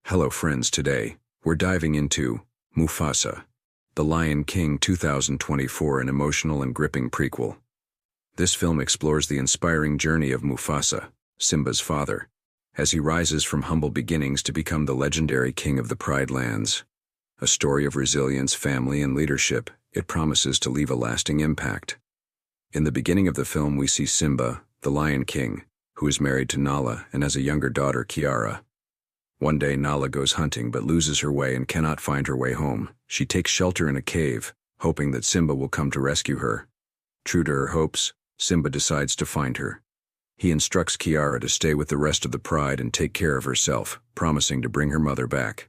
Hello friends, today, we're diving into Mufasa, The Lion King 2024, an emotional and gripping prequel. This film explores the inspiring journey of Mufasa, Simba's father, as he rises from humble beginnings to become the legendary king of the Pride Lands. A story of resilience, family, and leadership, it promises to leave a lasting impact. In the beginning of the film we see Simba, the Lion King, who is married to Nala and has a younger daughter, Kiara. One day Nala goes hunting but loses her way and cannot find her way home. She takes shelter in a cave, hoping that Simba will come to rescue her. True to her hopes, Simba decides to find her. He instructs Kiara to stay with the rest of the pride and take care of herself, promising to bring her mother back.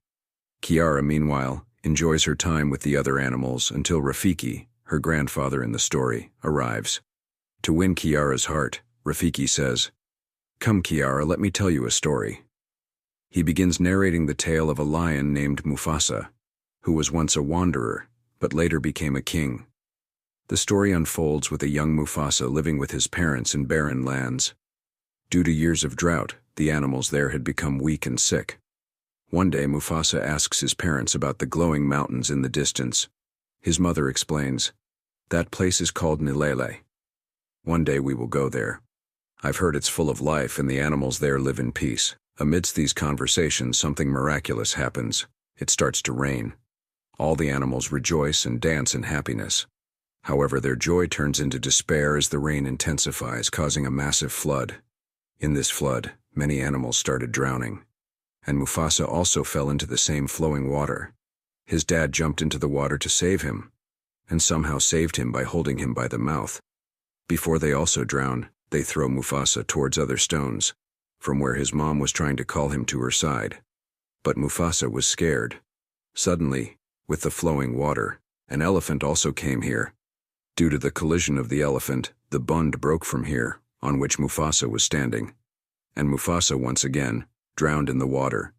Kiara, meanwhile, enjoys her time with the other animals until Rafiki, her grandfather in the story, arrives. To win Kiara's heart, Rafiki says, "Come Kiara, let me tell you a story." He begins narrating the tale of a lion named Mufasa, who was once a wanderer, but later became a king. The story unfolds with a young Mufasa living with his parents in barren lands. Due to years of drought, the animals there had become weak and sick. One day Mufasa asks his parents about the glowing mountains in the distance. His mother explains, "That place is called Nilele. One day we will go there. I've heard it's full of life and the animals there live in peace." Amidst these conversations, something miraculous happens. It starts to rain. All the animals rejoice and dance in happiness. However, their joy turns into despair as the rain intensifies, causing a massive flood. In this flood, many animals started drowning. And Mufasa also fell into the same flowing water. His dad jumped into the water to save him, and somehow saved him by holding him by the mouth. Before they also drown, they throw Mufasa towards other stones, from where his mom was trying to call him to her side. But Mufasa was scared. Suddenly, with the flowing water, an elephant also came here. Due to the collision of the elephant, the bund broke from here, on which Mufasa was standing. And Mufasa once again drowned in the water.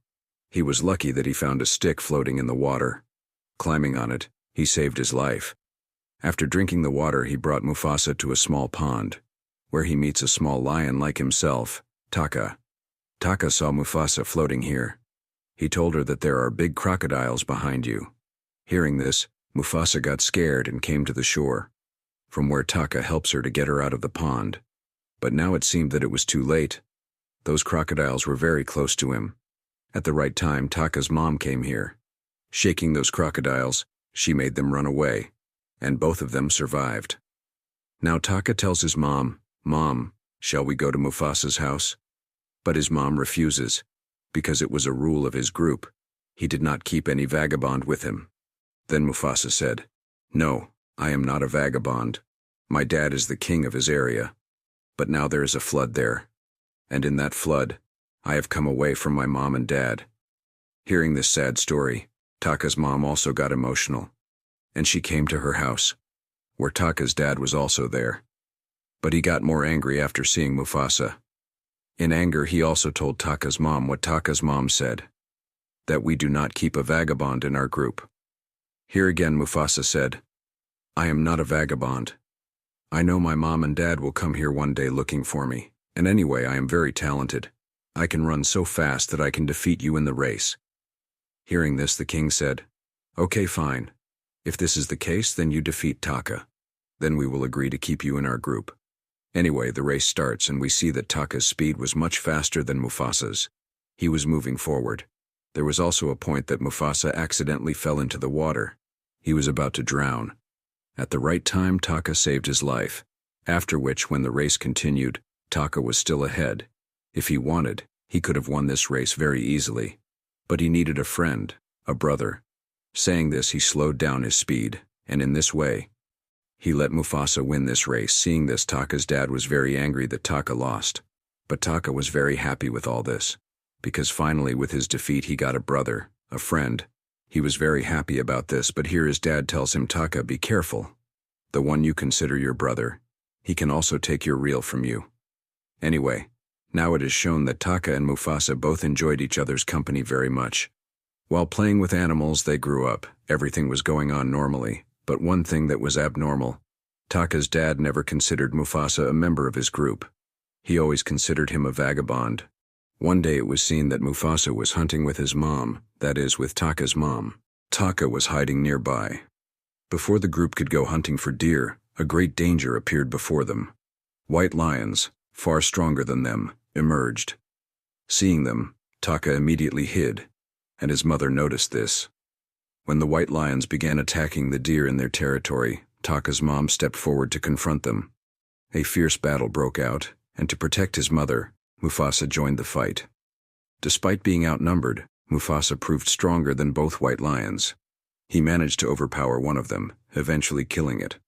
He was lucky that he found a stick floating in the water. Climbing on it, he saved his life. After drinking the water, he brought Mufasa to a small pond, where he meets a small lion like himself, Taka. Taka saw Mufasa floating here. He told her that there are big crocodiles behind you. Hearing this, Mufasa got scared and came to the shore, from where Taka helps her to get her out of the pond. But now it seemed that it was too late. Those crocodiles were very close to him. At the right time, Taka's mom came here. Shaking those crocodiles, she made them run away, and both of them survived. Now Taka tells his mom, "Mom, shall we go to Mufasa's house?" But his mom refuses, because it was a rule of his group. He did not keep any vagabond with him. Then Mufasa said, "No, I am not a vagabond. My dad is the king of his area. But now there is a flood there. And in that flood, I have come away from my mom and dad." Hearing this sad story, Taka's mom also got emotional, and she came to her house, where Taka's dad was also there. But he got more angry after seeing Mufasa. In anger, he also told Taka's mom what Taka's mom said, that we do not keep a vagabond in our group. Here again Mufasa said, "I am not a vagabond. I know my mom and dad will come here one day looking for me, and anyway I am very talented. I can run so fast that I can defeat you in the race." Hearing this, the king said, "Okay, fine. If this is the case, then you defeat Taka. Then we will agree to keep you in our group." Anyway, the race starts and we see that Taka's speed was much faster than Mufasa's. He was moving forward. There was also a point that Mufasa accidentally fell into the water. He was about to drown. At the right time, Taka saved his life, after which, when the race continued, Taka was still ahead. If he wanted, he could have won this race very easily. But he needed a friend, a brother. Saying this, he slowed down his speed, and in this way, he let Mufasa win this race. Seeing this, Taka's dad was very angry that Taka lost. But Taka was very happy with all this, because finally with his defeat he got a brother, a friend. He was very happy about this, but here his dad tells him, "Taka, be careful. The one you consider your brother, he can also take your reel from you." Anyway, now it is shown that Taka and Mufasa both enjoyed each other's company very much. While playing with animals, they grew up. Everything was going on normally. But one thing that was abnormal, Taka's dad never considered Mufasa a member of his group. He always considered him a vagabond. One day it was seen that Mufasa was hunting with his mom, that is, with Taka's mom. Taka was hiding nearby. Before the group could go hunting for deer, a great danger appeared before them. White lions, far stronger than them, emerged. Seeing them, Taka immediately hid, and his mother noticed this. When the white lions began attacking the deer in their territory, Taka's mom stepped forward to confront them. A fierce battle broke out, and to protect his mother, Mufasa joined the fight. Despite being outnumbered, Mufasa proved stronger than both white lions. He managed to overpower one of them, eventually killing it.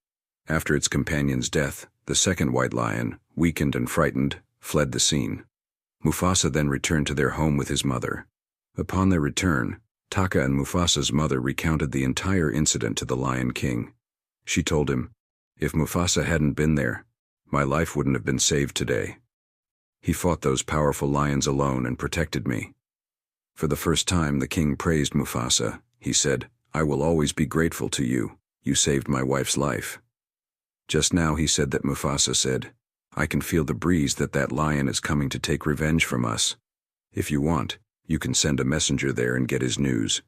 After its companion's death, the second white lion, weakened and frightened, fled the scene. Mufasa then returned to their home with his mother. Upon their return, Taka and Mufasa's mother recounted the entire incident to the Lion King. She told him, "If Mufasa hadn't been there, my life wouldn't have been saved today. He fought those powerful lions alone and protected me." For the first time, the king praised Mufasa. He said, "I will always be grateful to you. You saved my wife's life." Just now he said that Mufasa said, "I can feel the breeze that lion is coming to take revenge from us. If you want, you can send a messenger there and get his news."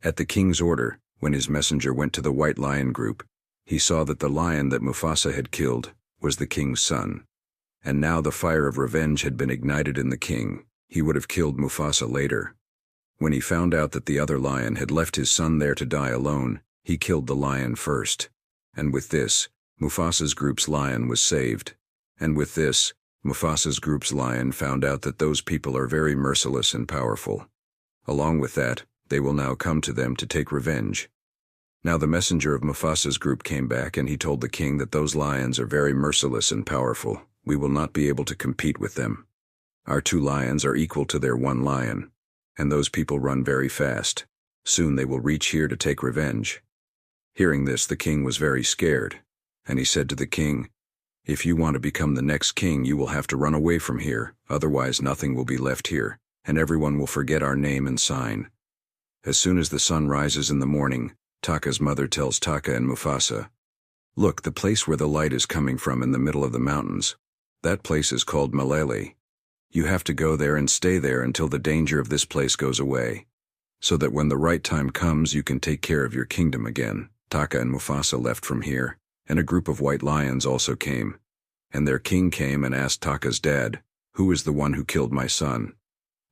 At the king's order, when his messenger went to the white lion group, he saw that the lion that Mufasa had killed was the king's son. And now the fire of revenge had been ignited in the king. He would have killed Mufasa later. When he found out that the other lion had left his son there to die alone, he killed the lion first. And with this, Mufasa's group's lion was saved. And with this, Mufasa's group's lion found out that those people are very merciless and powerful. Along with that, they will now come to them to take revenge. Now the messenger of Mufasa's group came back and he told the king that those lions are very merciless and powerful. We will not be able to compete with them. Our 2 lions are equal to their 1 lion. And those people run very fast. Soon they will reach here to take revenge. Hearing this, the king was very scared. And he said to the king, "If you want to become the next king, you will have to run away from here, otherwise nothing will be left here, and everyone will forget our name and sign." As soon as the sun rises in the morning, Taka's mother tells Taka and Mufasa, "Look, the place where the light is coming from in the middle of the mountains. That place is called Malele. You have to go there and stay there until the danger of this place goes away, so that when the right time comes you can take care of your kingdom again." Taka and Mufasa left from here, and a group of white lions also came. And their king came and asked Taka's dad, "Who is the one who killed my son?"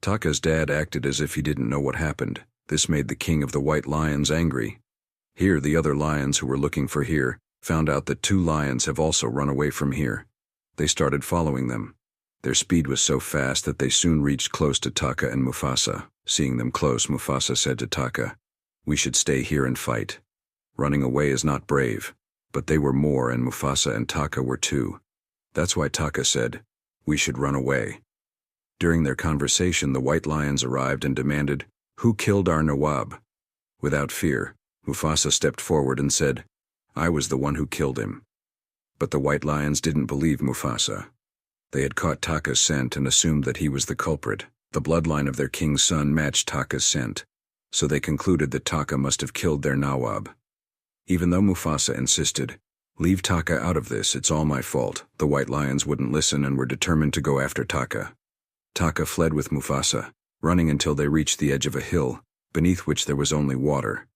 Taka's dad acted as if he didn't know what happened. This made the king of the white lions angry. Here the other lions who were looking for here found out that 2 lions have also run away from here. They started following them. Their speed was so fast that they soon reached close to Taka and Mufasa. Seeing them close, Mufasa said to Taka, "We should stay here and fight. Running away is not brave." But they were more, and Mufasa and Taka were too. That's why Taka said, "We should run away." During their conversation, the white lions arrived and demanded, "Who killed our Nawab?" Without fear, Mufasa stepped forward and said, "I was the one who killed him." But the white lions didn't believe Mufasa. They had caught Taka's scent and assumed that he was the culprit. The bloodline of their king's son matched Taka's scent, so they concluded that Taka must have killed their Nawab. Even though Mufasa insisted, "Leave Taka out of this, it's all my fault," the white lions wouldn't listen and were determined to go after Taka. Taka fled with Mufasa, running until they reached the edge of a hill, beneath which there was only water.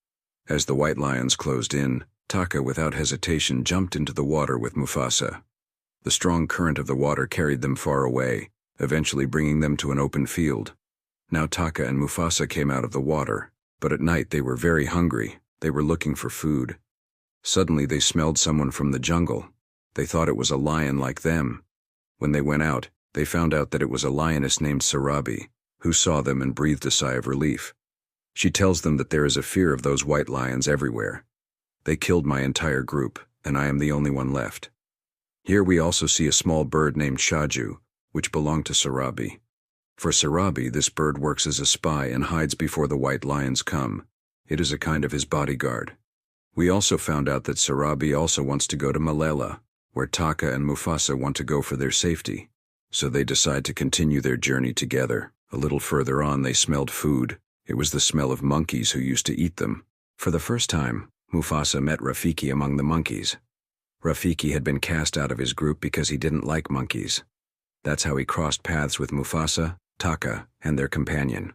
As the white lions closed in, Taka without hesitation jumped into the water with Mufasa. The strong current of the water carried them far away, eventually bringing them to an open field. Now Taka and Mufasa came out of the water, but at night they were very hungry. They were looking for food. Suddenly they smelled someone from the jungle. They thought it was a lion like them. When they went out, they found out that it was a lioness named Sarabi, who saw them and breathed a sigh of relief. She tells them that there is a fear of those white lions everywhere. "They killed my entire group, and I am the only one left." Here we also see a small bird named Shaju, which belonged to Sarabi. For Sarabi, this bird works as a spy and hides before the white lions come. It is a kind of his bodyguard. We also found out that Sarabi also wants to go to Malala, where Taka and Mufasa want to go for their safety. So they decide to continue their journey together. A little further on they smelled food. It was the smell of monkeys who used to eat them. For the first time, Mufasa met Rafiki among the monkeys. Rafiki had been cast out of his group because he didn't like monkeys. That's how he crossed paths with Mufasa, Taka, and their companion.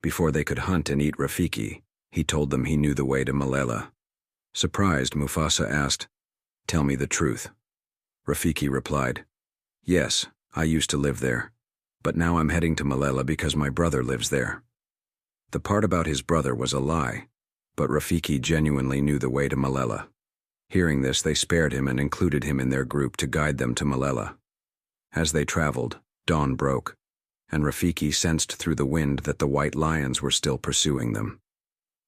Before they could hunt and eat Rafiki, he told them he knew the way to Malala. Surprised, Mufasa asked, "Tell me the truth." Rafiki replied, "Yes, I used to live there, but now I'm heading to Malala because my brother lives there." The part about his brother was a lie, but Rafiki genuinely knew the way to Malala. Hearing this, they spared him and included him in their group to guide them to Malala. As they traveled, dawn broke, and Rafiki sensed through the wind that the white lions were still pursuing them.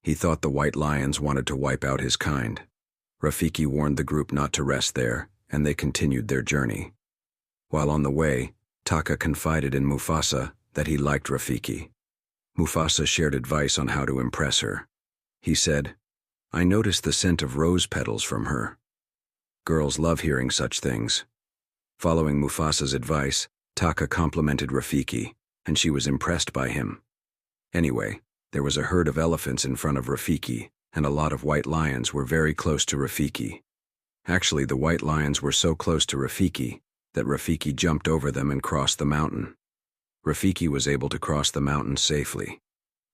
He thought the white lions wanted to wipe out his kind. Rafiki warned the group not to rest there, and they continued their journey. While on the way, Taka confided in Mufasa that he liked Rafiki. Mufasa shared advice on how to impress her. He said, "I noticed the scent of rose petals from her. Girls love hearing such things." Following Mufasa's advice, Taka complimented Rafiki, and she was impressed by him. Anyway, there was a herd of elephants in front of Rafiki, and a lot of white lions were very close to Rafiki. Actually, the white lions were so close to Rafiki that Rafiki jumped over them and crossed the mountain. Rafiki was able to cross the mountain safely.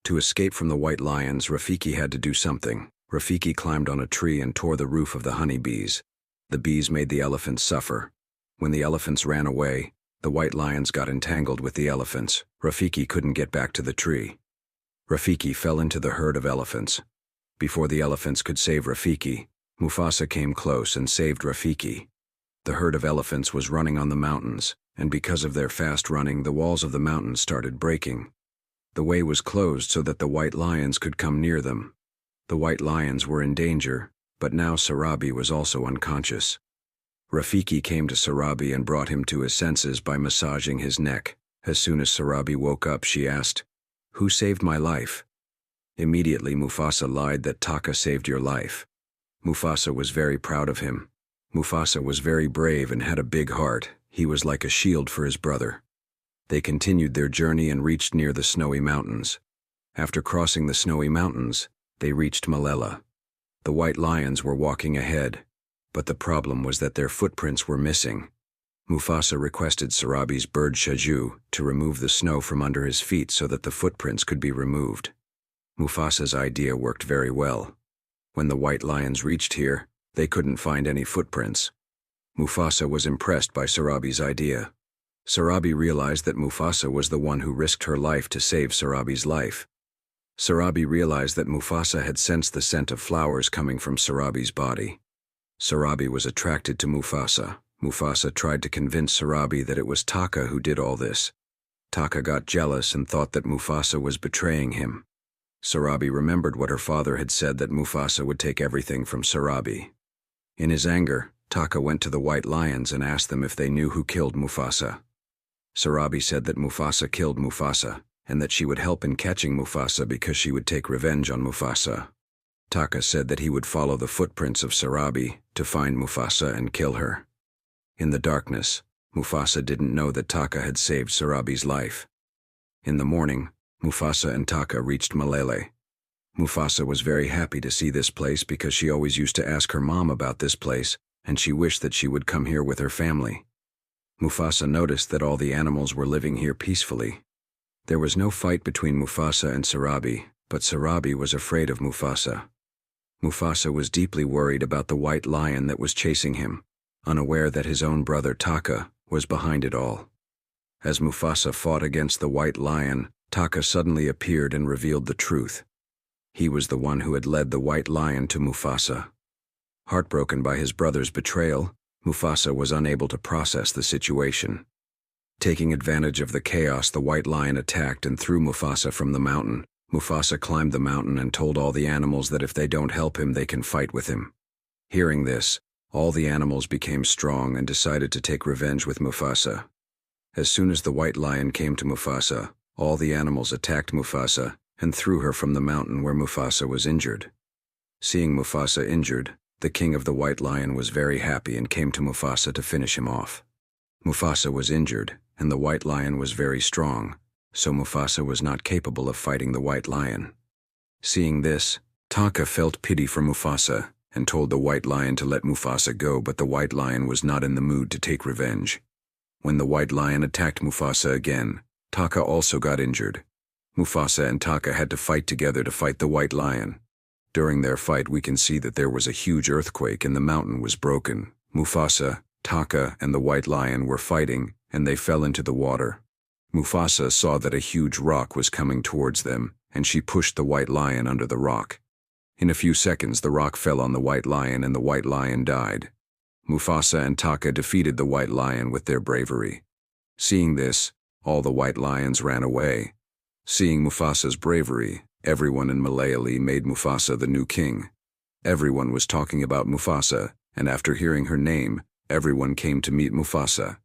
To escape from the white lions, Rafiki had to do something. Rafiki climbed on a tree and tore the roof of the honeybees. The bees made the elephants suffer. When the elephants ran away, the white lions got entangled with the elephants. Rafiki couldn't get back to the tree. Rafiki fell into the herd of elephants. Before the elephants could save Rafiki, Mufasa came close and saved Rafiki. The herd of elephants was running on the mountains, and because of their fast running, the walls of the mountains started breaking. The way was closed so that the white lions could come near them. The white lions were in danger, but now Sarabi was also unconscious. Rafiki came to Sarabi and brought him to his senses by massaging his neck. As soon as Sarabi woke up, she asked, "Who saved my life?" Immediately, Mufasa lied that Taka saved your life. Mufasa was very proud of him. Mufasa was very brave and had a big heart. He was like a shield for his brother. They continued their journey and reached near the snowy mountains. After crossing the snowy mountains, they reached Malala. The white lions were walking ahead, but the problem was that their footprints were missing. Mufasa requested Sarabi's bird Shaju to remove the snow from under his feet so that the footprints could be removed. Mufasa's idea worked very well. When the white lions reached here, they couldn't find any footprints. Mufasa was impressed by Sarabi's idea. Sarabi realized that Mufasa was the one who risked her life to save Sarabi's life. Sarabi realized that Mufasa had sensed the scent of flowers coming from Sarabi's body. Sarabi was attracted to Mufasa. Mufasa tried to convince Sarabi that it was Taka who did all this. Taka got jealous and thought that Mufasa was betraying him. Sarabi remembered what her father had said, that Mufasa would take everything from Sarabi. In his anger, Taka went to the white lions and asked them if they knew who killed Mufasa. Sarabi said that Mufasa killed Mufasa, and that she would help in catching Mufasa because she would take revenge on Mufasa. Taka said that he would follow the footprints of Sarabi to find Mufasa and kill her. In the darkness, Mufasa didn't know that Taka had saved Sarabi's life. In the morning, Mufasa and Taka reached Malele. Mufasa was very happy to see this place because she always used to ask her mom about this place, and she wished that she would come here with her family. Mufasa noticed that all the animals were living here peacefully. There was no fight between Mufasa and Sarabi, but Sarabi was afraid of Mufasa. Mufasa was deeply worried about the white lion that was chasing him, unaware that his own brother Taka was behind it all. As Mufasa fought against the white lion, Taka suddenly appeared and revealed the truth. He was the one who had led the white lion to Mufasa. Heartbroken by his brother's betrayal, Mufasa was unable to process the situation. Taking advantage of the chaos, the white lion attacked and threw Mufasa from the mountain. Mufasa climbed the mountain and told all the animals that if they don't help him, they can fight with him. Hearing this, all the animals became strong and decided to take revenge with Mufasa. As soon as the white lion came to Mufasa, all the animals attacked Mufasa and threw her from the mountain where Mufasa was injured. Seeing Mufasa injured, the king of the white lion was very happy and came to Mufasa to finish him off. Mufasa was injured, and the white lion was very strong, so Mufasa was not capable of fighting the white lion. Seeing this, Taka felt pity for Mufasa and told the white lion to let Mufasa go, but the white lion was not in the mood to take revenge. When the white lion attacked Mufasa again, Taka also got injured. Mufasa and Taka had to fight together to fight the white lion. During their fight, we can see that there was a huge earthquake and the mountain was broken. Mufasa, Taka, and the white lion were fighting, and they fell into the water. Mufasa saw that a huge rock was coming towards them, and she pushed the white lion under the rock. In a few seconds, the rock fell on the white lion and the white lion died. Mufasa and Taka defeated the white lion with their bravery. Seeing this, all the white lions ran away. Seeing Mufasa's bravery, everyone in Malayali made Mufasa the new king. Everyone was talking about Mufasa, and after hearing her name, everyone came to meet Mufasa.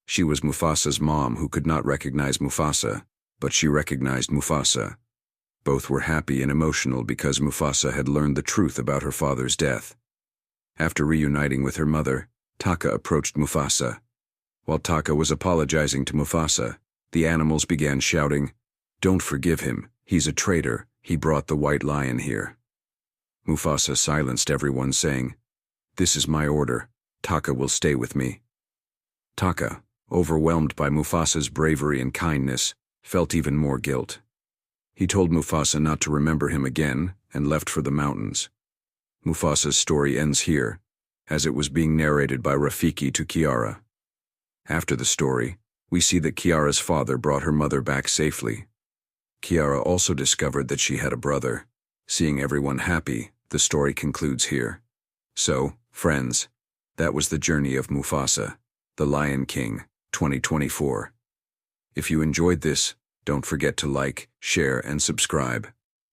She was Mufasa's mom who could not recognize Mufasa, but she recognized Mufasa. Both were happy and emotional because Mufasa had learned the truth about her father's death. After reuniting with her mother, Taka approached Mufasa. While Taka was apologizing to Mufasa, the animals began shouting, "Don't forgive him, he's a traitor, he brought the white lion here." Mufasa silenced everyone, saying, "This is my order, Taka will stay with me." Taka, overwhelmed by Mufasa's bravery and kindness, felt even more guilt. He told Mufasa not to remember him again and left for the mountains. Mufasa's story ends here, as it was being narrated by Rafiki to Kiara. After the story, we see that Kiara's father brought her mother back safely. Kiara also discovered that she had a brother. Seeing everyone happy, the story concludes here. So, friends, that was the journey of Mufasa, the Lion King, 2024. If you enjoyed this, don't forget to like, share, and subscribe.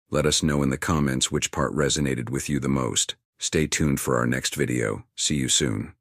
Let us know in the comments which part resonated with you the most. Stay tuned for our next video. See you soon.